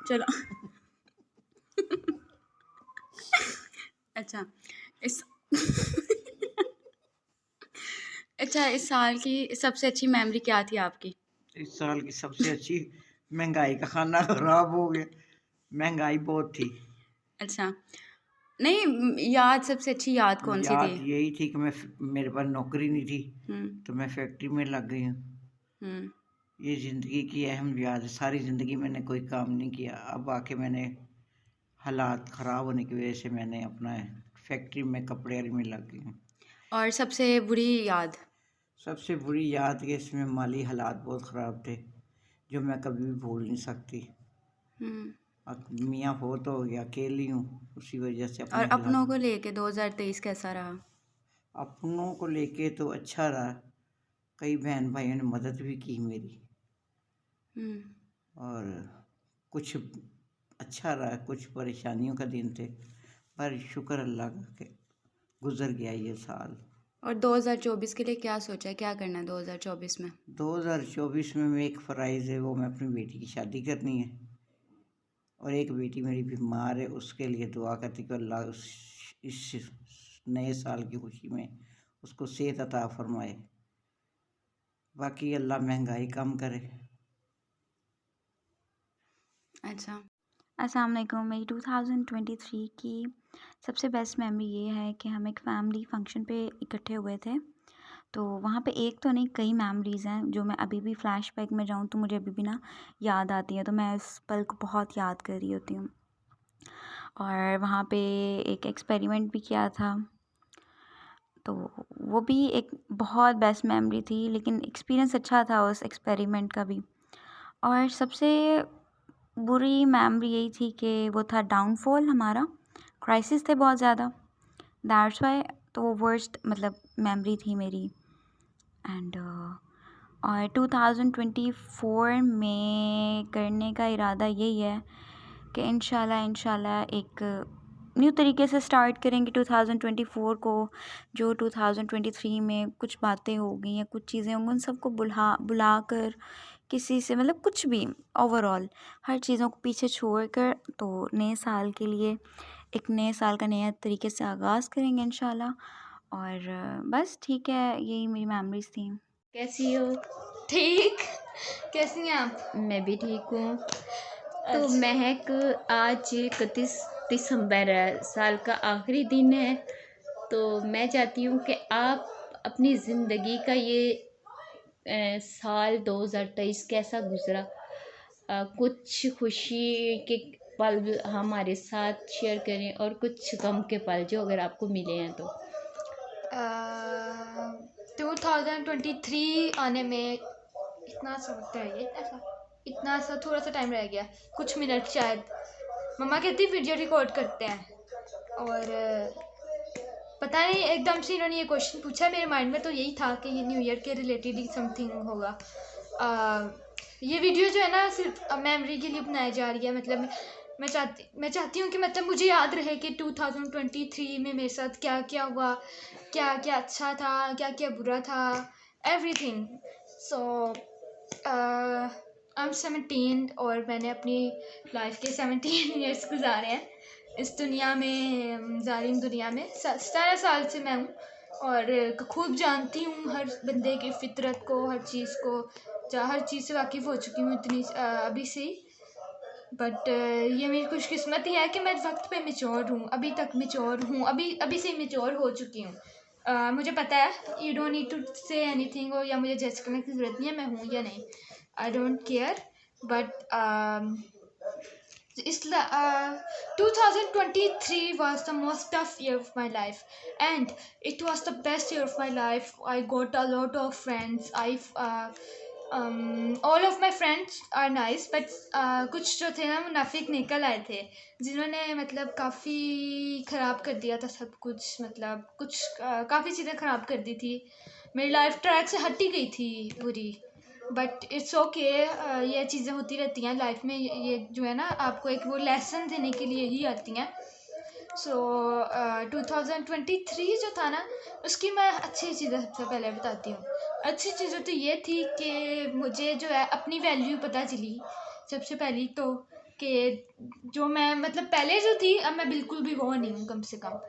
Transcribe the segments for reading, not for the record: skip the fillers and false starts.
चलो। अच्छा, इस अच्छा, इस साल की सबसे अच्छी मेमोरी क्या थी आपकी? इस साल की सबसे अच्छी महंगाई का खाना खराब हो गया। महंगाई बहुत थी। अच्छा, नहीं याद सबसे अच्छी याद कौन-सी थी? याद यही थी कि मेरे पास नौकरी नहीं थी, हुँ, तो मैं फैक्ट्री में लग गई हूँ। हुँ, ये ज़िंदगी की अहम याद है। सारी ज़िंदगी मैंने कोई काम नहीं किया। अब आके मैंने हालात ख़राब होने की वजह से मैंने अपना फैक्ट्री में कपड़े वाली में लग गई हूँ। और सबसे बुरी याद? सबसे बुरी याद कि इसमें माली हालात बहुत ख़राब थे, जो मैं कभी भी भूल नहीं सकती। हुँ, अब मियाँ फौत हो गया, अकेली हूँ, उसी वजह से और अपने अपनों हालात। को लेके 2023 कैसा रहा? अपनों को लेके तो अच्छा रहा। कई बहन भाइयों ने मदद भी की मेरी, हुँ, और कुछ अच्छा रहा, कुछ परेशानियों का दिन थे, पर शुक्र अल्लाह का कि गुजर गया ये साल। और 2024 के लिए क्या सोचा है? क्या करना है 2024 में? 2024 में एक फ़राइज़ है, वो मैं अपनी बेटी की शादी करनी है, और एक बेटी मेरी बीमार है, उसके लिए दुआ करती कि अल्लाह इस नए साल की खुशी में उसको सेहत अता फरमाए। बाकी अल्लाह महंगाई कम करे। अच्छा। अस्सलाम वालेकुम। मेरी 2023 की सबसे बेस्ट मेमोरी ये है कि हम एक फैमिली फंक्शन पे इकट्ठे हुए थे। तो वहाँ पे एक तो नहीं, कई मेमोरीज़ हैं जो मैं अभी भी फ्लैशबैक में जाऊँ तो मुझे अभी भी ना याद आती हैं, तो मैं इस पल को बहुत याद कर रही होती हूँ। और वहाँ पे एक एक्सपेरिमेंट भी किया था, तो वो भी एक बहुत बेस्ट मेमोरी थी, लेकिन एक्सपीरियंस अच्छा था उस एक्सपेरिमेंट का भी। और सबसे बुरी मेमोरी यही थी कि वो था डाउनफॉल हमारा, क्राइसिस थे बहुत ज़्यादा, दैट्स व्हाई। तो वो वर्स्ट मतलब मेमोरी थी मेरी। एंड और 2024 में करने का इरादा यही है कि इंशाल्लाह एक न्यू तरीके से स्टार्ट करेंगे 2024 को। जो 2023 में कुछ बातें हो गई या कुछ चीज़ें होंगी, उन सबको बुला कर किसी से मतलब कुछ भी ओवरऑल हर चीज़ों को पीछे छोड़कर तो नए साल के लिए एक नए साल का नया तरीके से आगाज़ करेंगे इंशाल्लाह। और बस ठीक है, यही मेरी मेमोरीज़ थी। कैसी हो? ठीक। कैसी हैं आप? मैं भी ठीक हूँ। तो अच्छा। महक, आज 31 दिसंबर है, साल का आखिरी दिन है। तो मैं चाहती हूँ कि आप अपनी ज़िंदगी का ये साल 2023 कैसा गुज़रा, कुछ खुशी के पल हमारे साथ शेयर करें और कुछ गम के पल जो अगर आपको मिले हैं तो। 2023 आने में इतना सा वक्त रह गया, इतना सा थोड़ा सा टाइम रह गया, कुछ मिनट शायद। मम्मा कहती वीडियो रिकॉर्ड करते हैं, और पता नहीं एकदम से इन्होंने ये क्वेश्चन पूछा, मेरे माइंड में तो यही था कि ये न्यू ईयर के रिलेटेड ही समथिंग होगा। ये वीडियो जो है ना सिर्फ मेमोरी के लिए बनाई जा रही है। मतलब मैं चाहती हूँ कि मतलब मुझे याद रहे कि 2023 में मेरे साथ क्या क्या हुआ, क्या क्या अच्छा था, क्या क्या बुरा था, एवरीथिंग। सो आई एम 17 और मैंने अपनी लाइफ के 17 ईयर्स गुजारे हैं इस दुनिया में, जालिम दुनिया में। 17 साल से मैं हूँ और खूब जानती हूँ हर बंदे की फितरत को, हर चीज़ को, हर चीज़ से वाकिफ़ हो चुकी हूँ इतनी अभी से ही। बट ये मेरी खुशकिस्मती है कि मैं वक्त पे मेच्योर हूँ, अभी तक मेच्योर हूँ, अभी से मेच्योर हो चुकी हूँ। मुझे पता है, you don't need to say anything, या मुझे जज करने की ज़रूरत नहीं है मैं हूँ या नहीं, आई don't care. But it's 2023 was the most tough year of my life, and it was the best year of my life. I got a lot of friends. All of my friends are nice, but कुछ जो थे ना मुनाफिक निकल आए थे, जिन्होंने मतलब काफ़ी ख़राब कर दिया था सब कुछ। मतलब कुछ काफ़ी चीज़ें ख़राब कर दी थी, मेरी लाइफ ट्रैक से हट ही गई थी पूरी। बट इट्स ओके, ये चीज़ें होती रहती हैं लाइफ में। ये जो है ना आपको एक वो लेसन देने के लिए ही आती हैं। सो 2023 जो था ना, उसकी मैं अच्छी चीज़ें सबसे पहले बताती हूँ। अच्छी चीज़ें तो ये थी कि मुझे जो है अपनी वैल्यू पता चली। सबसे पहली तो कि जो मैं मतलब पहले जो थी, अब मैं बिल्कुल भी वो नहीं हूँ कम से कम।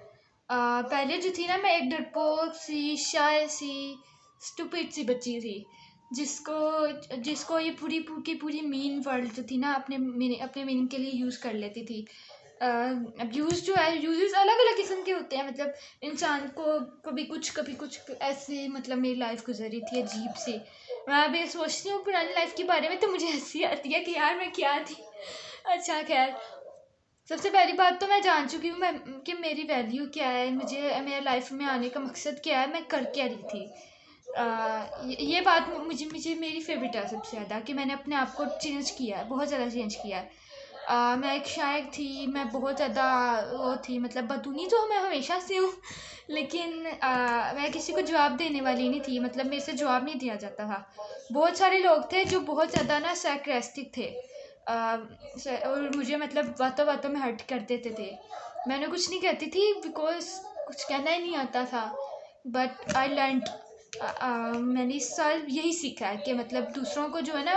पहले जो थी ना, मैं एक डरपोक सी, शाय सी, स्टूपिड सी बच्ची थी, जिसको ये पूरी मीन वर्ल्ड जो थी ना अपने मीनिंग के लिए यूज़ कर लेती थी। अब यूज़ जो है, यूजेस अलग अलग किस्म के होते हैं। मतलब इंसान को कभी कुछ ऐसे, मतलब मेरी लाइफ गुजरी थी अजीब सी। मैं अभी सोचती हूँ पुरानी लाइफ के बारे में तो मुझे हंसी आती है कि यार मैं क्या थी। अच्छा खैर, सबसे पहली बात तो मैं जान चुकी हूँ मैं कि मेरी वैल्यू क्या है, मुझे मेरे लाइफ में आने का मकसद क्या है, मैं कर क्या रही थी। ये बात मुझे मेरी फेवरेट है सबसे ज़्यादा, कि मैंने अपने आप को चेंज किया है, बहुत ज़्यादा चेंज किया है। मैं एक शायर थी, मैं बहुत ज़्यादा वो थी, मतलब बतूनी तो मैं हमेशा से हूँ, लेकिन मैं किसी को जवाब देने वाली नहीं थी, मतलब मेरे से जवाब नहीं दिया जाता था। बहुत सारे लोग थे जो बहुत ज़्यादा ना sarcastic थे, और मुझे मतलब बातों बातों में हर्ट कर देते थे। मैंने कुछ नहीं कहती थी बिकॉज कुछ कहना ही नहीं आता था, बट आई लर्नड। मैंने इस साल यही सीखा है कि मतलब दूसरों को जो है ना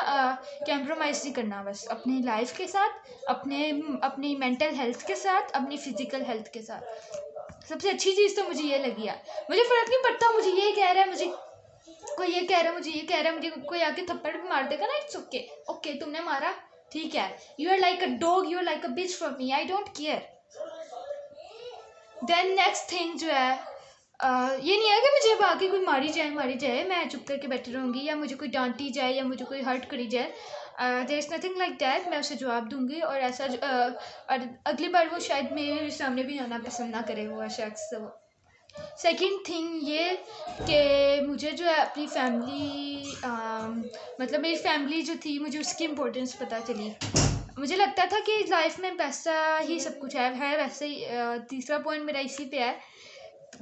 कंप्रोमाइज़ नहीं करना, बस अपनी लाइफ के साथ, अपनी मेंटल हेल्थ के साथ, अपनी फिजिकल हेल्थ के साथ। सबसे अच्छी चीज़ तो मुझे ये लगी है। मुझे फ़र्क नहीं पड़ता मुझे ये कह रहा है, मुझे कोई ये कह रहा है, मुझे ये कह रहा है, मुझे कोई आके थप्पड़ भी मार देगा ना, इट्स ओके, ओके तुमने मारा, ठीक है, you are like a dog, you are like a bitch for me, I don't care. Then next thing जो है, ये नहीं है कि मुझे अब आके कोई मारी जाए मैं चुप करके बैठी रहूँगी, या मुझे कोई डांटी जाए, या मुझे कोई हर्ट करी जाए, there is nothing like that. मैं उसे जवाब दूंगी, और ऐसा और अगली बार वो शायद मेरे सामने भी आना पसंद ना करे वो शख्स। सेकंड थिंग ये कि मुझे जो है अपनी फैमिली, मतलब मेरी फैमिली जो थी, मुझे उसकी इम्पोर्टेंस पता चली। मुझे लगता था कि लाइफ में पैसा ही सब कुछ है वैसे ही। तीसरा पॉइंट मेरा इसी पे है,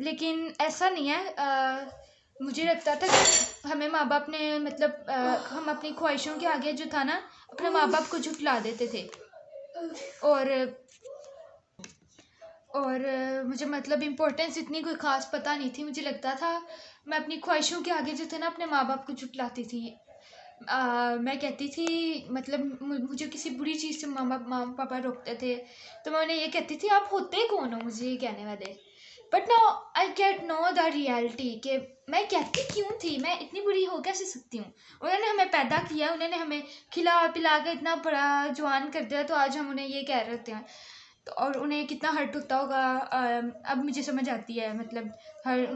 लेकिन ऐसा नहीं है। मुझे लगता था कि हमें माँ बाप ने मतलब हम अपनी ख्वाहिशों के आगे जो था ना, अपने माँ बाप को झुठला देते थे, और मुझे मतलब इम्पोर्टेंस इतनी कोई ख़ास पता नहीं थी। मुझे लगता था मैं अपनी ख्वाहिशों के आगे जो थे ना अपने माँ बाप को झुठलाती थी। मैं कहती थी, मतलब मुझे किसी बुरी चीज़ से माँ पापा रोकते थे, तो मैं उन्हें ये कहती थी आप होते कौन हो मुझे ये कहने वाले। But now I get know the reality कि मैं कहती क्यों थी, मैं इतनी बुरी हो कैसे सकती हूँ। उन्होंने हमें पैदा किया, उन्होंने हमें खिला पिला के इतना बड़ा जवान कर दिया, तो आज हम उन्हें ये कह रहे होते हैं, तो और उन्हें कितना हर्ट होता होगा। अब मुझे समझ आती है, मतलब हर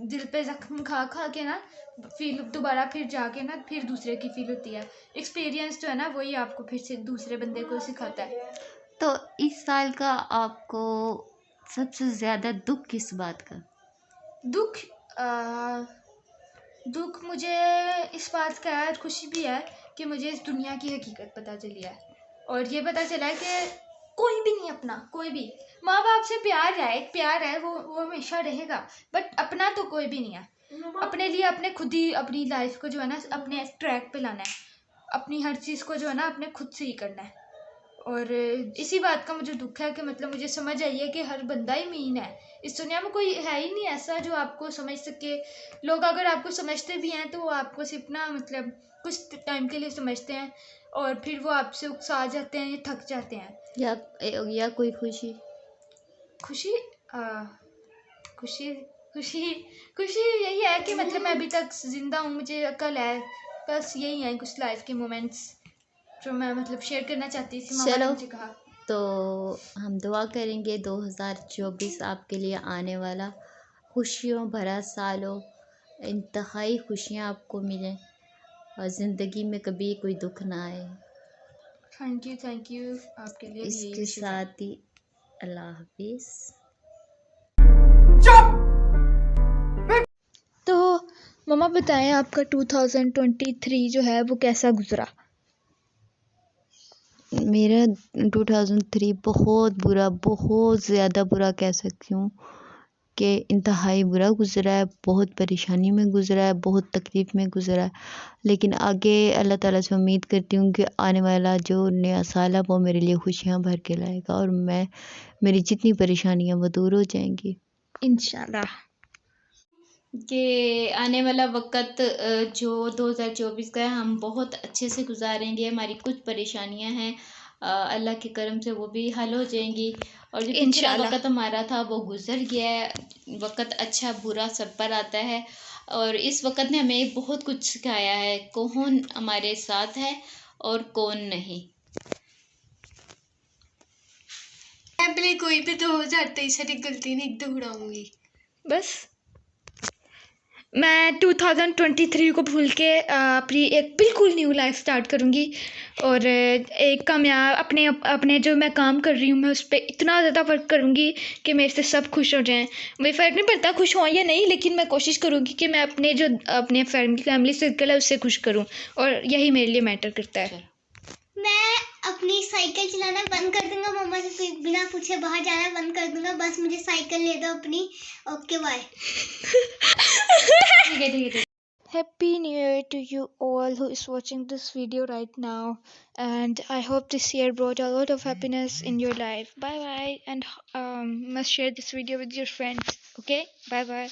दिल पे जख्म खा खा के ना फील दोबारा फिर जाके ना फिर दूसरे की फील होती है। एक्सपीरियंस जो है ना वही आपको फिर से दूसरे बंदे को सिखाता है। तो इस साल का आपको सबसे ज़्यादा दुख किस बात का? दुख दुख मुझे इस बात का है, खुशी भी है कि मुझे इस दुनिया की हकीकत पता चली है, और ये पता चला है कि कोई भी नहीं अपना, कोई भी। माँ बाप से प्यार है वो हमेशा रहेगा, बट अपना तो कोई भी नहीं है। अपने लिए अपने खुद ही अपनी लाइफ को जो है ना अपने ट्रैक पे लाना है, अपनी हर चीज़ को जो है ना अपने खुद से ही करना है। और इसी बात का मुझे दुख है कि मतलब मुझे समझ आई है कि हर बंदा ही मीन है, इस दुनिया में कोई है ही नहीं ऐसा जो आपको समझ सके। लोग अगर आपको समझते भी हैं तो वो आपको सिर्फ ना मतलब कुछ टाइम के लिए समझते हैं, और फिर वो आपसे उकसा जाते हैं या थक जाते हैं। या कोई खुशी? खुशी खुशी खुशी खुशी यही है कि मतलब मैं अभी तक जिंदा हूँ, मुझे अकल है, बस यही है कुछ लाइफ के मोमेंट्स जो मैं मतलब शेयर करना चाहती थी। मामा ने चलो, मुझे कहा। तो हम दुआ करेंगे 2024 आपके लिए आने वाला खुशियों भरा साल हो, इंतहाई खुशियाँ आपको मिलें, और ज़िंदगी में कभी कोई दुख ना आए। थैंक यू, आपके लिए भी यही इसके विशेष है। साथ ही अल्लाह हाफिज़। तो मम्मा बताएं आपका 2023 जो है वो कैसा गुजरा? मेरा 2003 बहुत बुरा, बहुत ज़्यादा बुरा कह सकती हूँ कि इंतहाई बुरा गुज़रा है, बहुत परेशानी में गुज़रा है, बहुत तकलीफ़ में गुज़रा है। लेकिन आगे अल्लाह ताला से उम्मीद करती हूँ कि आने वाला जो नया साल है वो मेरे लिए खुशियाँ भर के लाएगा, और मेरी जितनी परेशानियाँ वो दूर हो जाएंगी इंशाल्लाह। कि आने वाला वक़्त जो 2024 का है हम बहुत अच्छे से गुज़ारेंगे। हमारी कुछ परेशानियाँ हैं अल्लाह के करम से वो भी हल हो जाएँगी और जो पिछला इंशाल्लाह। वक़्त हमारा था वो गुज़र गया है। वक़्त अच्छा बुरा सब पर आता है और इस वक़्त ने हमें बहुत कुछ सिखाया है, कौन हमारे साथ है और कौन नहीं। मैं अपने कोई भी 2023 की गलती नहीं दोहराऊंगी। बस मैं 2023 को भूल के अपनी एक बिल्कुल न्यू लाइफ स्टार्ट करूँगी और एक कामयाब अपने जो मैं काम कर रही हूँ मैं उस पर इतना ज़्यादा वर्क करूँगी कि मेरे से सब खुश हो जाएं। मुझे फ़र्क नहीं पड़ता खुश हों या नहीं, लेकिन मैं कोशिश करूँगी कि मैं अपने फैमिली सर्कल है उससे खुश करूँ और यही मेरे लिए मैटर करता है। मैं अपनी साइकिल चलाना बंद कर दूंगा, मम्मा से बिना पूछे बाहर जाना बंद कर दूंगा, बस मुझे साइकिल ले दो अपनी। Okay bye. ठीक है। Happy New Year to you all who is watching this video right now, and I hope this year brought a lot of happiness in your life. Bye bye, and must share this video with your friends. Okay, bye bye.